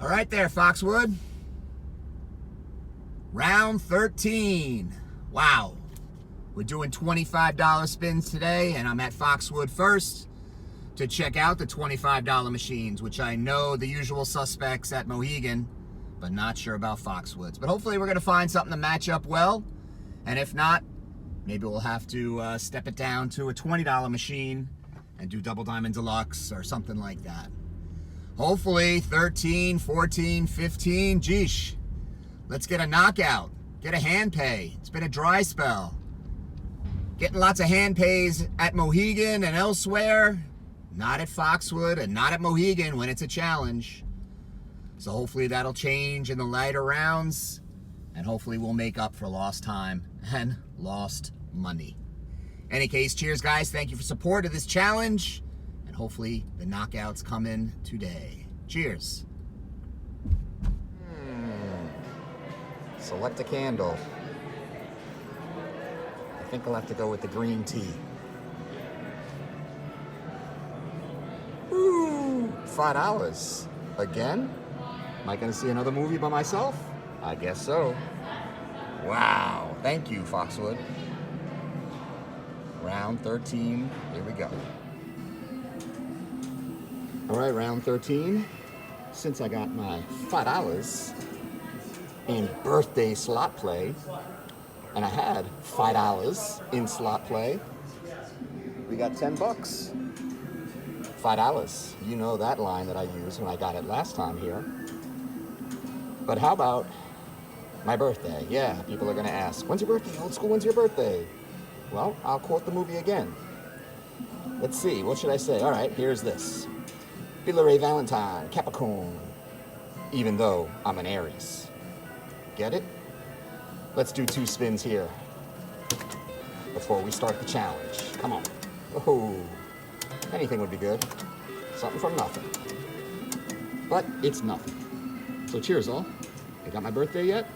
All right there, Foxwood. Round 13. Wow. We're doing $25 spins today, and I'm at Foxwood first to check out the $25 machines, which I know the usual suspects at Mohegan, but not sure about Foxwoods. But hopefully we're going to find something to match up well, and if not, maybe we'll have to step it down to a $20 machine and do Double Diamond Deluxe or something like that. Hopefully 13, 14, 15, geesh. Let's get a knockout, get a hand pay. It's been a dry spell. Getting lots of hand pays at Mohegan and elsewhere. Not at Foxwood and not at Mohegan when it's a challenge. So hopefully that'll change in the lighter rounds, and hopefully we'll make up for lost time and lost money. Any case, cheers guys. Thank you for support of this challenge, and hopefully the knockouts come in today. Cheers. Select a candle. I think I'll have to go with the green tea. Ooh, $5. Again? Am I gonna see another movie by myself? I guess so. Wow, thank you, Foxwood. Round 13, here we go. All right, round 13. Since I got my $5 in birthday slot play, and I had $5 in slot play, we got 10 bucks. $5. You know that line that I used when I got it last time here. But how about my birthday? Yeah, people are gonna ask, when's your birthday, old school, when's your birthday? Well, I'll quote the movie again. Let's see, what should I say? All right, here's this. Billy Valentine, Capricorn, even though I'm an Aries. Get it? Let's do 2 spins here before we start the challenge. Come on. Oh, anything would be good. Something from nothing. But it's nothing. So cheers all. I got my birthday yet?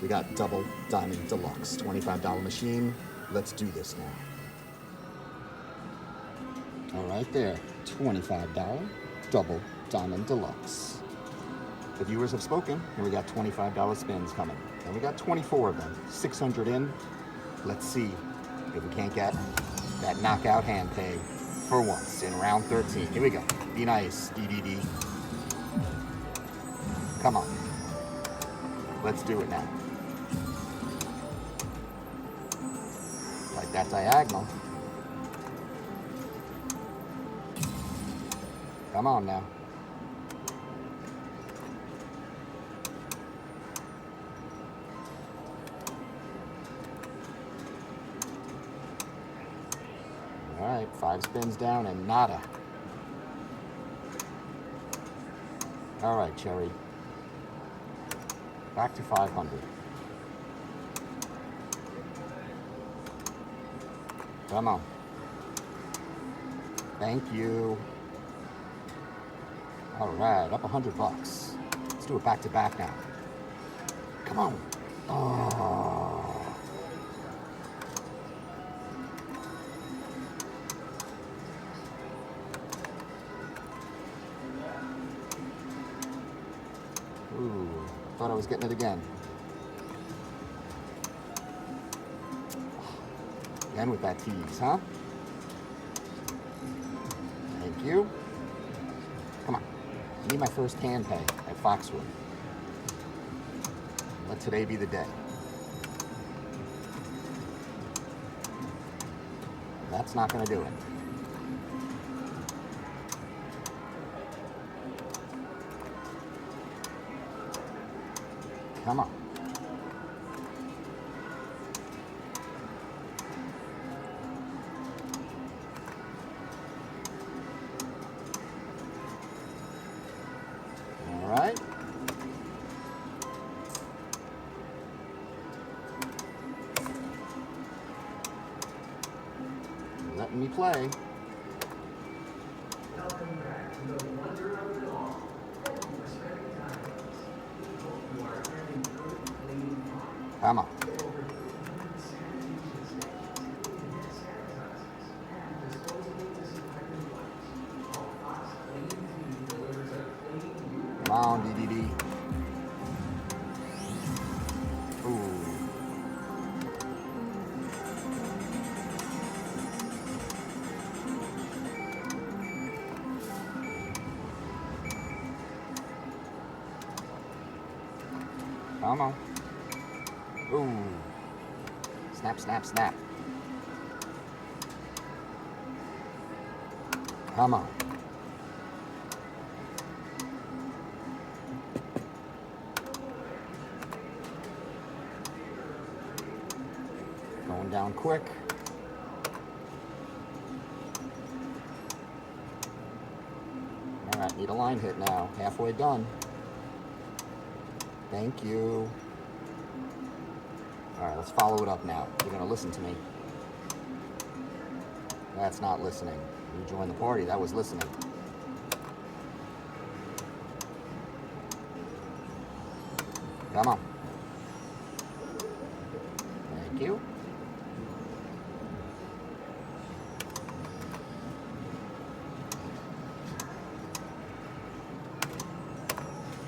We got Double Diamond Deluxe, $25 machine. Let's do this now. All right there, $25 Double Diamond Deluxe. The viewers have spoken, and we got $25 spins coming. And we got 24 of them, 600 in. Let's see if we can't get that knockout hand pay for once in round 13. Here we go. Be nice, DDD. Come on. Let's do it now. Like that diagonal. Come on now. All right, 5 spins down and nada. All right, Cherry. Back to 500. Come on. Thank you. All right, up 100 bucks. Let's do it back to back now. Come on. Oh. Ooh, thought I was getting it again. Again with that tease, huh? Thank you. Come on. I need my first hand pay at Foxwood. Let today be the day. That's not going to do it. Come on. All right. Letting me play. Welcome back to the wonder of it all. Thank you for spending time with us. We hope you are having good, clean fun. Come on. Over 300 sanitation stations, including sanitizers and disposable disinfectant wipes. All Fox Clean Clean delivers a clean, on, DDD. Ooh. Come on. Ooh. Snap, snap, snap. Come on. Going down quick. All right, need a line hit now. Halfway done. Thank you. All right, let's follow it up now. You're gonna listen to me. That's not listening. You joined the party, that was listening. Come on. Thank you.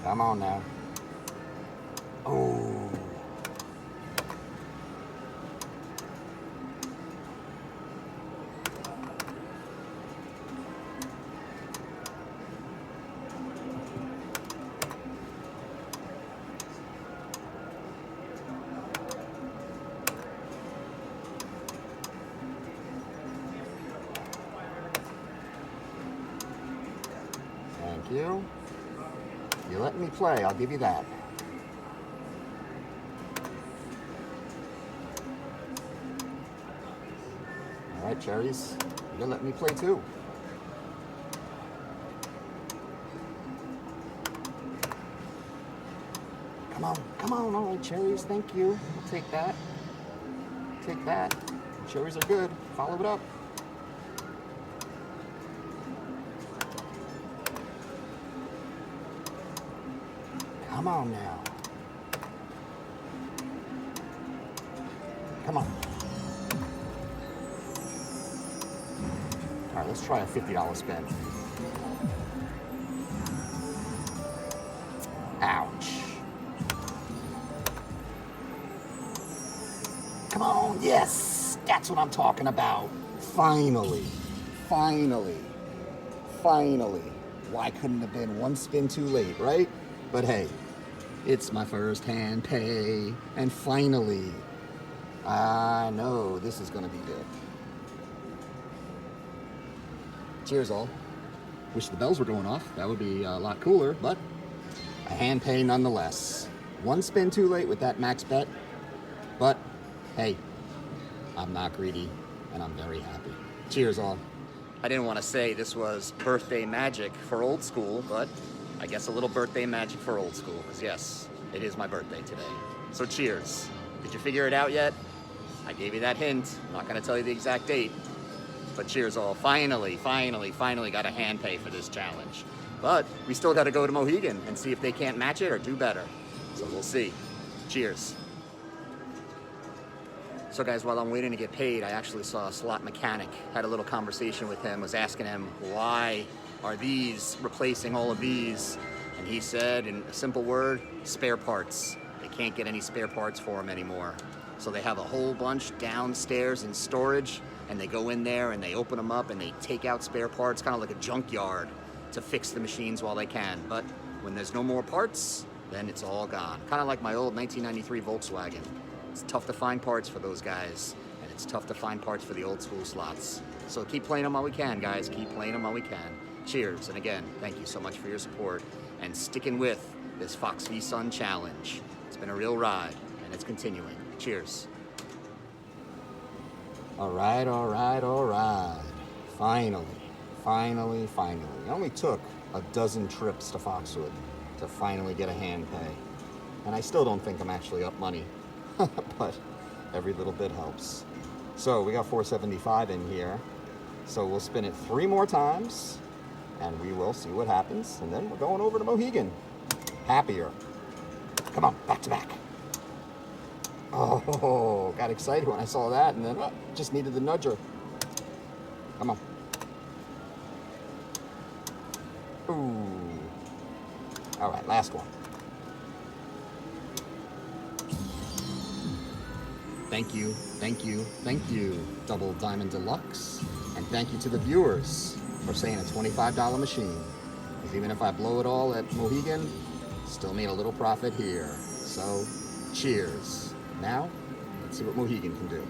Come on now. Oh. Thank you. You let me play, I'll give you that. All right, cherries, you let me play too. Come on, all right, cherries, thank you. I'll take that. Take that. Cherries are good. Follow it up. Come on now. Come on. All right, let's try a $50 spin. Ouch. Come on, yes, that's what I'm talking about. Finally, finally, finally. Why couldn't it have been one spin too late, right? But hey, it's my first hand pay, and finally, I know this is gonna be good. Cheers all. Wish the bells were going off. That would be a lot cooler, but a hand pay nonetheless. One spin too late with that max bet, but hey, I'm not greedy, and I'm very happy. Cheers all. I didn't want to say this was birthday magic for old school, but I guess a little birthday magic for old school, because yes, it is my birthday today. So cheers. Did you figure it out yet? I gave you that hint. I'm not going to tell you the exact date, but cheers all. Finally got a hand pay for this challenge. But we still got to go to Mohegan and see if they can't match it or do better. So we'll see. Cheers. So guys, while I'm waiting to get paid, I actually saw a slot mechanic, had a little conversation with him, was asking him, why are these replacing all of these? And he said, in a simple word, spare parts. They can't get any spare parts for them anymore. So they have a whole bunch downstairs in storage, and they go in there and they open them up and they take out spare parts, kind of like a junkyard, to fix the machines while they can. But when there's no more parts, then it's all gone. Kind of like my old 1993 Volkswagen. It's tough to find parts for those guys, and it's tough to find parts for the old school slots. So keep playing them while we can, guys. Keep playing them while we can. Cheers, and again, thank you so much for your support and sticking with this Foxwoods Sun challenge. It's been a real ride, and it's continuing. Cheers. All right. Finally. It only took a dozen trips to Foxwood to finally get a hand pay. And I still don't think I'm actually up money, but every little bit helps. So we got 475 in here. So we'll spin it 3 more times and we will see what happens. And then we're going over to Mohegan. Happier. Come on, back to back. Oh, got excited when I saw that, and then just needed the nudger. Come on. Ooh. All right, last one. Thank you, thank you, thank you, Double Diamond Deluxe. And thank you to the viewers for saying a $25 machine. Because even if I blow it all at Mohegan, still made a little profit here. So, cheers. Now, let's see what Mohegan can do.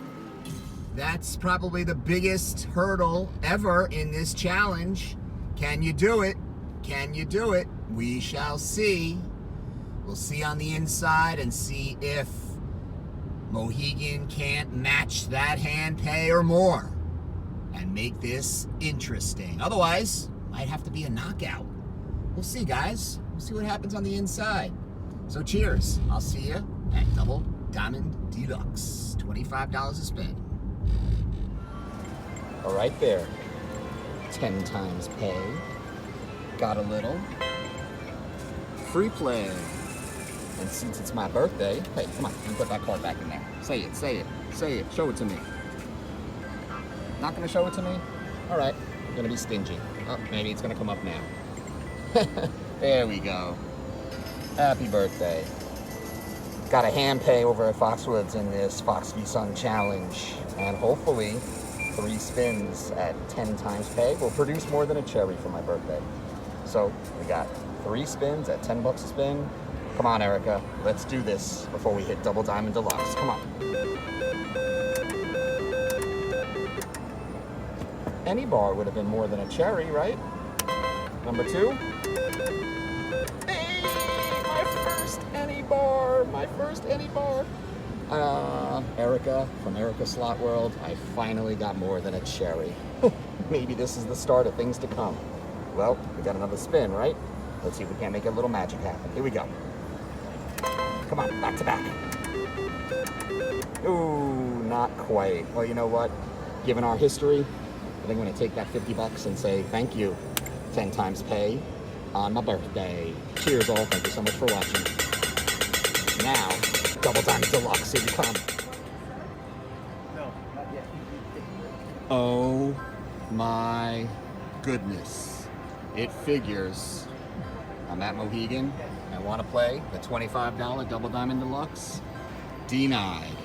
That's probably the biggest hurdle ever in this challenge. Can you do it? Can you do it? We shall see. We'll see on the inside and see if Mohegan can't match that hand pay or more and make this interesting. Otherwise, might have to be a knockout. We'll see, guys. We'll see what happens on the inside. So cheers. I'll see you at Double Diamond Deluxe. $25 a spin. All right there. 10 times pay. Got a little. Free play. And since it's my birthday, hey, come on, let me put that card back in there. Say it, say it, say it. Show it to me. Not gonna show it to me? All right, I'm gonna be stingy. Oh, maybe it's gonna come up now. There we go. Happy birthday. Got a hand pay over at Foxwoods in this Fox v Sun challenge. And hopefully, 3 spins at 10 times pay will produce more than a cherry for my birthday. So we got 3 spins at 10 bucks a spin. Come on, Erica, let's do this before we hit Double Diamond Deluxe. Come on. Any bar would have been more than a cherry, right? Number 2. Hey, my first any bar, my first any bar. Erica from Erica Slot World, I finally got more than a cherry. Maybe this is the start of things to come. Well, we got another spin, right? Let's see if we can't make a little magic happen. Here we go. Come on, back to back. Ooh, not quite. Well, you know what? Given our history, I think I'm gonna take that 50 bucks and say thank you. 10 times pay on my birthday. Cheers all, thank you so much for watching. Now, Double Diamond Deluxe, here we come. No, not yet. Oh my goodness. It figures. I'm at Mohegan. I want to play the $25 Double Diamond Deluxe. Denied.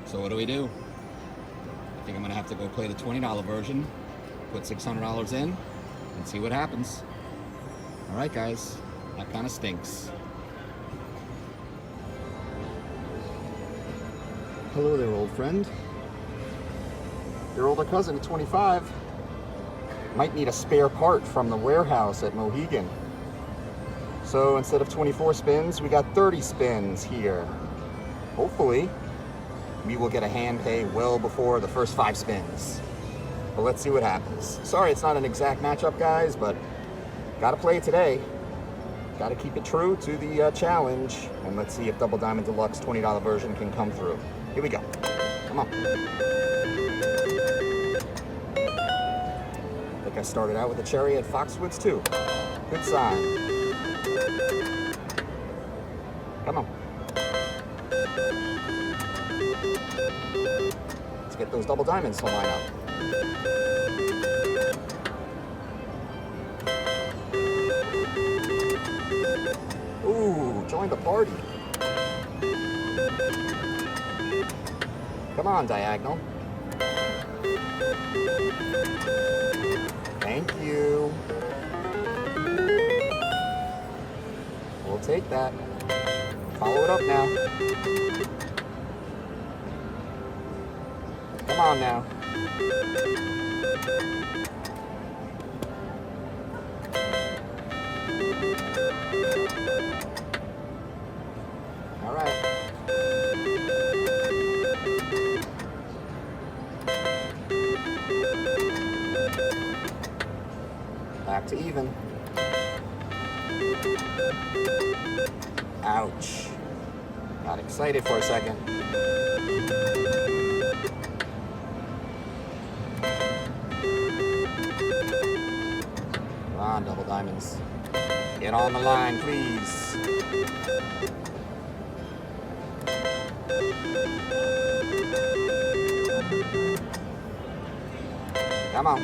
So what do? I think I'm going to have to go play the $20 version, put $600 in, and see what happens. All right, guys. That kind of stinks. Hello there, old friend. Your older cousin at 25 might need a spare part from the warehouse at Mohegan. So instead of 24 spins, we got 30 spins here. Hopefully, we will get a hand pay well before the first 5 spins. But let's see what happens. Sorry it's not an exact matchup, guys, but gotta play it today. Gotta keep it true to the challenge. And let's see if Double Diamond Deluxe $20 version can come through. Here we go. Come on. I think I started out with a cherry at Foxwoods too. Good sign. Come on. Let's get those double diamonds to line up. Ooh, join the party. Come on, diagonal. Thank you. We'll take that. Follow it up now. Come on now. All right. Back to even. Ouch. Got excited for a second. Come on, double diamonds. Get on the line, please. Come on.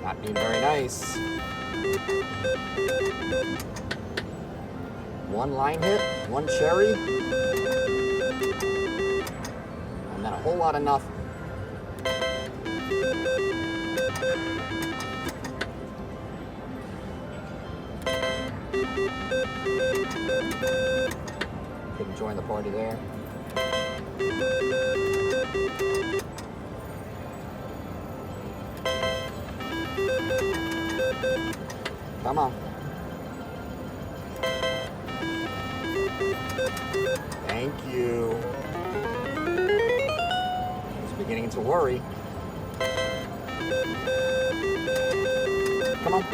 Not being very nice. One line hit, one cherry, and then a whole lot of nothing. Couldn't join the party there. Come on. Thank you. I was beginning to worry. Come on.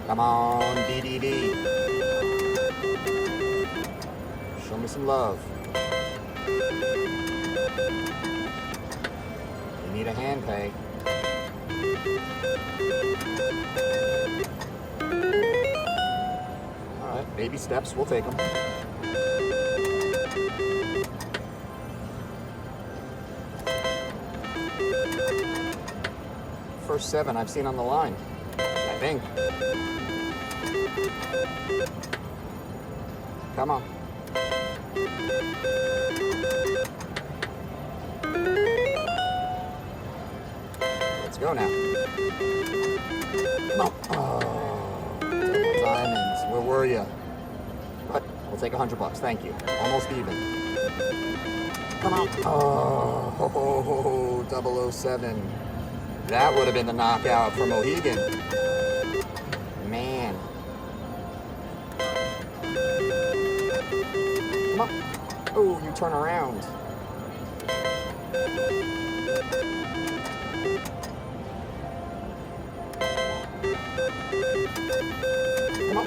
Come on, DDD. Show me some love. You need a hand pay. All right, baby steps, we'll take them. First 7 I've seen on the line, I think. Come on. Let's go now. Come on. Oh, double diamonds. Where were you? But we'll take $100. Thank you. Almost even. Come on. Oh, 007. That would have been the knockout for Mohegan. Man. Come on. Oh, you turn around. Come on.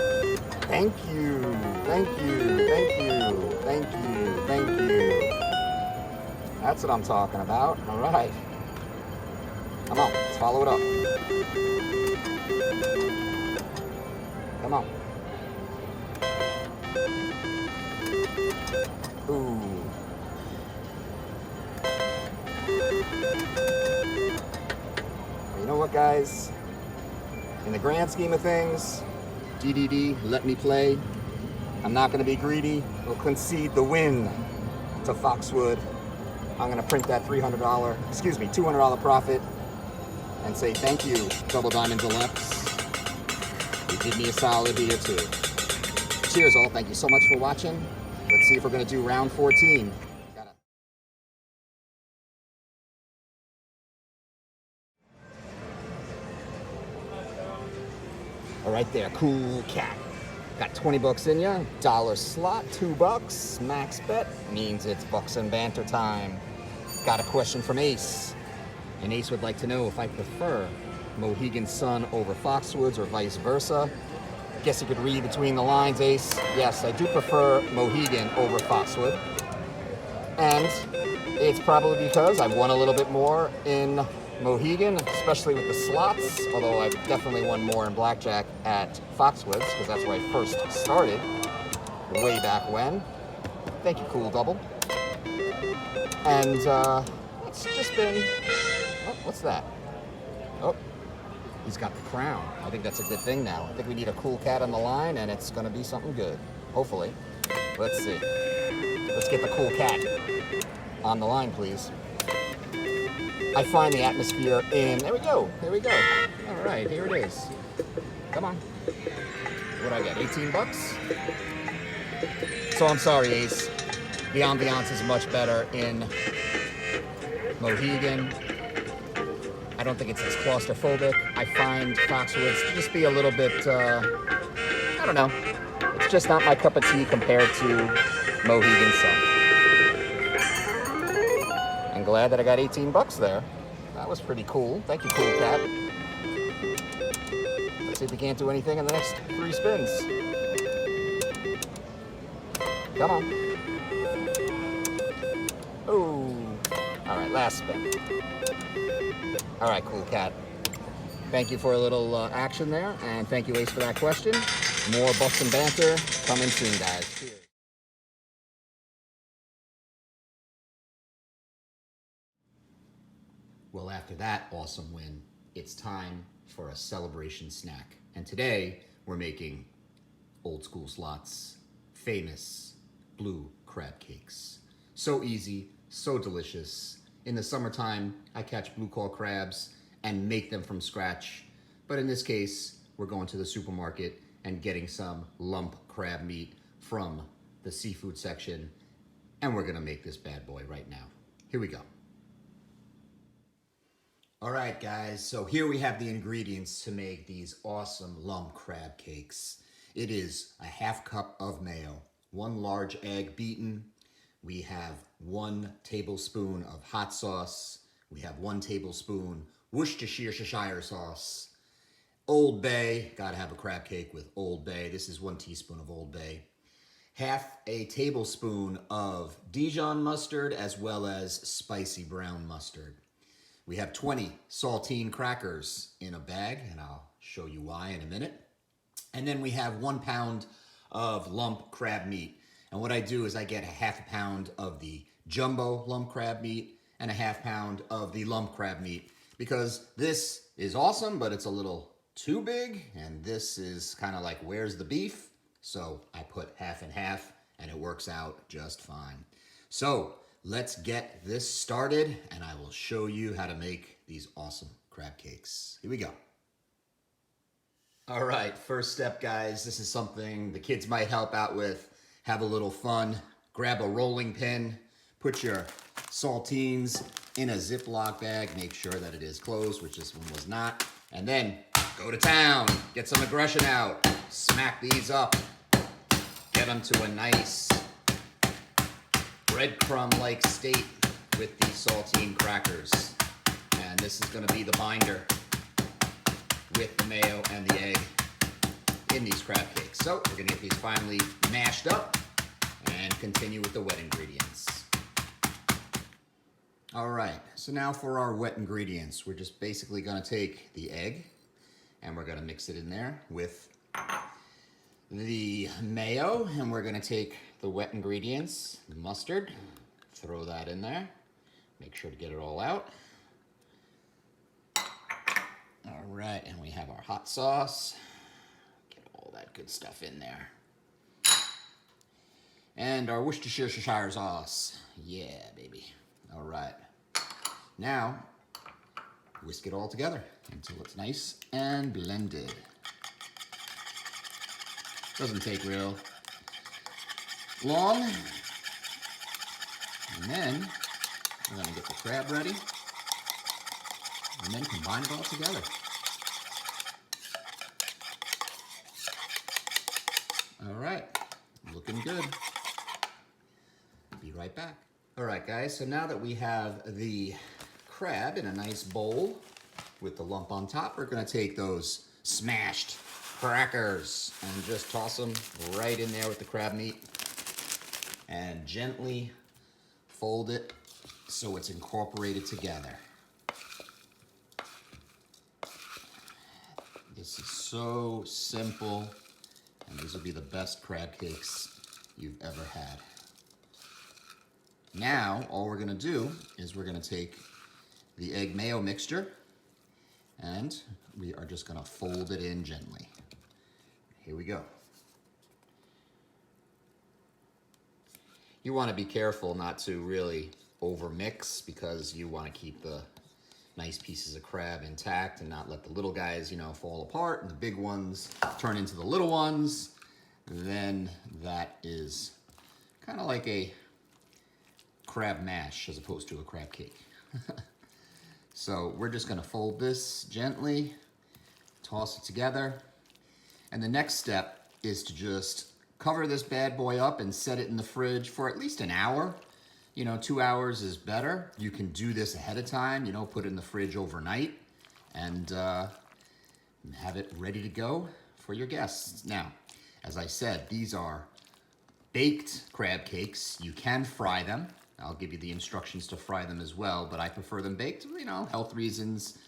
Thank you. Thank you. Thank you. Thank you. Thank you. That's what I'm talking about. All right. Come on. Let's follow it up. Come on. Ooh. You know what, guys? In the grand scheme of things, DDD, let me play. I'm not going to be greedy. We'll concede the win to Foxwood. I'm going to print that $200 profit and say thank you, Double Diamond Deluxe. You did me a solid here too. Cheers all. Thank you so much for watching. Let's see if we're going to do round 14. All right there, cool cat. Got 20 bucks in ya, dollar slot, $2. Max bet means it's bucks and banter time. Got a question from Ace. And Ace would like to know if I prefer Mohegan Sun over Foxwoods or vice versa. Guess you could read between the lines, Ace. Yes, I do prefer Mohegan over Foxwood. And it's probably because I've won a little bit more in Mohegan, especially with the slots, although I've definitely won more in blackjack at Foxwoods, because that's where I first started, way back when. Thank you, Cool Double. And it's just been, oh, what's that? Oh, he's got the crown. I think that's a good thing now. I think we need a cool cat on the line, and it's gonna be something good, hopefully. Let's see. Let's get the cool cat on the line, please. I find the atmosphere in, there we go, here we go. All right, here it is. Come on. What'd I get, 18 bucks? So I'm sorry, Ace. The ambiance is much better in Mohegan. I don't think it's as claustrophobic. I find Foxwoods to just be a little bit, I don't know. It's just not my cup of tea compared to Mohegan Sun. I'm glad that I got 18 bucks there. That was pretty cool. Thank you, Cool Cat. Let's see if we can't do anything in the next 3 spins. Come on. Oh. All right, last spin. All right, Cool Cat. Thank you for a little action there, and thank you, Ace, for that question. More Boston Banter coming soon, guys. Cheers. Well, after that awesome win, it's time for a celebration snack. And today, we're making Old School Slots famous blue crab cakes. So easy, so delicious. In the summertime, I catch blue call crabs and make them from scratch. But in this case, we're going to the supermarket and getting some lump crab meat from the seafood section. And we're gonna make this bad boy right now. Here we go. All right, guys, so here we have the ingredients to make these awesome lump crab cakes. It is a half cup of mayo, 1 large egg beaten. We have 1 tablespoon of hot sauce. We have 1 tablespoon Worcestershire sauce. Old Bay, gotta have a crab cake with Old Bay. This is 1 teaspoon of Old Bay. Half a tablespoon of Dijon mustard as well as spicy brown mustard. We have 20 saltine crackers in a bag, and I'll show you why in a minute. And then we have 1 pound of lump crab meat. And what I do is I get a ½ pound of the jumbo lump crab meat and a ½ pound of the lump crab meat, because this is awesome, but it's a little too big, and this is kind of like, where's the beef? So I put half and half, and it works out just fine. So let's get this started, and I will show you how to make these awesome crab cakes. Here we go. All right, first step, guys. This is something the kids might help out with. Have a little fun. Grab a rolling pin. Put your saltines in a Ziploc bag. Make sure that it is closed, which this one was not. And then go to town. Get some aggression out. Smack these up. Get them to a nice breadcrumb-like state with these saltine crackers. And this is going to be the binder with the mayo and the egg in these crab cakes. So we're going to get these finely mashed up and continue with the wet ingredients. All right, so now for our wet ingredients. We're just basically going to take the egg and we're going to mix it in there with the mayo, and we're going to take the wet ingredients, the mustard, throw that in there. Make sure to get it all out. All right, and we have our hot sauce. Get all that good stuff in there. And our Worcestershire sauce. Yeah, baby. All right. Now, whisk it all together until it's nice and blended. Doesn't take real long. And then we're gonna get the crab ready and then combine it all together. All right, looking good. Be right back. All right, guys, so now that we have the crab in a nice bowl with the lump on top, we're gonna take those smashed crackers and just toss them right in there with the crab meat and gently fold it so it's incorporated together. This is so simple, and these will be the best crab cakes you've ever had. Now, all we're gonna do is we're gonna take the egg mayo mixture and we are just gonna fold it in gently. Here we go. You wanna be careful not to really overmix, because you wanna keep the nice pieces of crab intact and not let the little guys, fall apart and the big ones turn into the little ones. Then that is kind of like a crab mash as opposed to a crab cake. So we're just gonna fold this gently, toss it together. And the next step is to just cover this bad boy up and set it in the fridge for at least an hour. 2 hours is better. You can do this ahead of time, put it in the fridge overnight and have it ready to go for your guests. Now, as I said, these are baked crab cakes. You can fry them. I'll give you the instructions to fry them as well, but I prefer them baked, health reasons,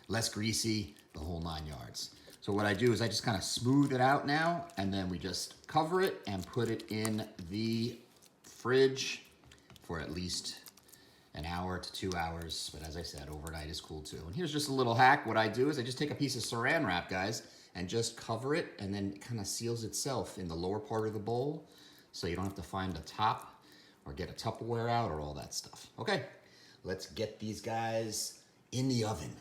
less greasy, the whole 9 yards. So what I do is I just kind of smooth it out now, and then we just cover it and put it in the fridge for at least an hour to 2 hours. But as I said, overnight is cool too. And here's just a little hack. What I do is I just take a piece of saran wrap, guys, and just cover it, and then it kind of seals itself in the lower part of the bowl, so you don't have to find the top or get a Tupperware out or all that stuff. Okay, let's get these guys in the oven.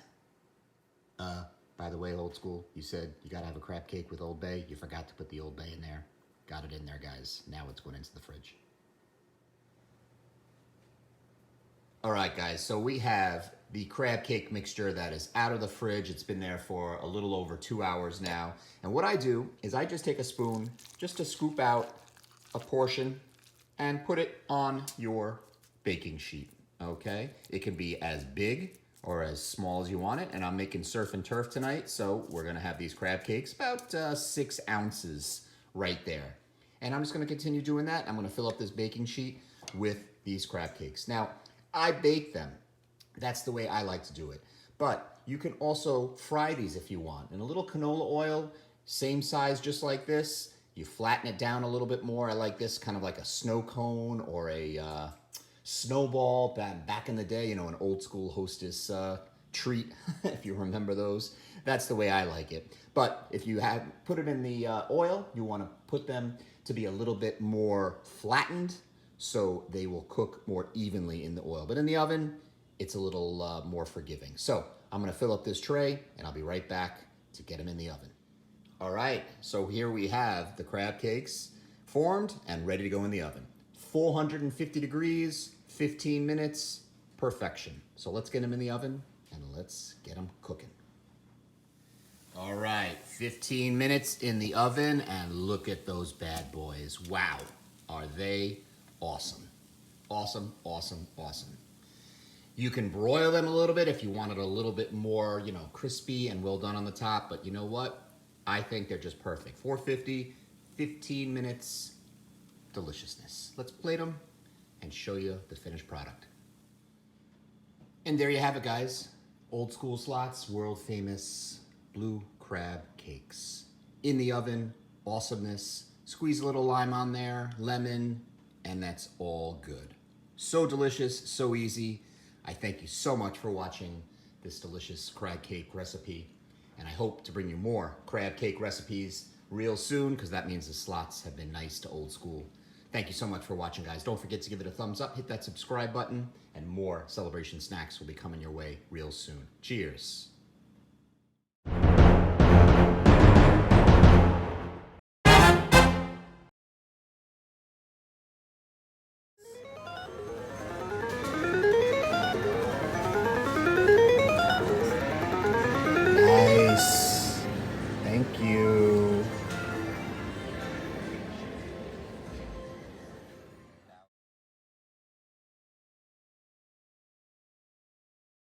By the way, old school, you said you gotta have a crab cake with Old Bay. You forgot to put the Old Bay in there. Got it in there, guys. Now it's going into the fridge. All right, guys, so we have the crab cake mixture that is out of the fridge. It's been there for a little over 2 hours now. And what I do is I just take a spoon just to scoop out a portion and put it on your baking sheet, okay? It can be as big or as small as you want it, and I'm making surf and turf tonight, so we're gonna have these crab cakes, about 6 ounces right there. And I'm just gonna continue doing that. I'm gonna fill up this baking sheet with these crab cakes. Now, I bake them. That's the way I like to do it. But you can also fry these if you want. In a little canola oil, same size just like this. You flatten it down a little bit more. I like this kind of like a snow cone or a snowball. Back in the day, you know, an old school Hostess treat, if you remember those. That's the way I like it. But if you put it in the oil, you want to put them to be a little bit more flattened so they will cook more evenly in the oil. But in the oven, it's a little more forgiving. So I'm gonna fill up this tray and I'll be right back to get them in the oven. All right, so here we have the crab cakes formed and ready to go in the oven. 450 degrees, 15 minutes, perfection. So let's get them in the oven and let's get them cooking. All right, 15 minutes in the oven and look at those bad boys. Wow, are they awesome. Awesome, awesome, awesome. You can broil them a little bit if you want it a little bit more, you know, crispy and well done on the top, but you know what? I think they're just perfect. 450, 15 minutes, deliciousness. Let's plate them and show you the finished product. And there you have it, guys. Old School Slots, world famous blue crab cakes. In the oven, awesomeness. Squeeze a little lime on there, lemon, and that's all good. So delicious, so easy. I thank you so much for watching this delicious crab cake recipe, and I hope to bring you more crab cake recipes real soon, because that means the slots have been nice to Old School. Thank you so much for watching, guys. Don't forget to give it a thumbs up, hit that subscribe button, and more celebration snacks will be coming your way real soon. Cheers.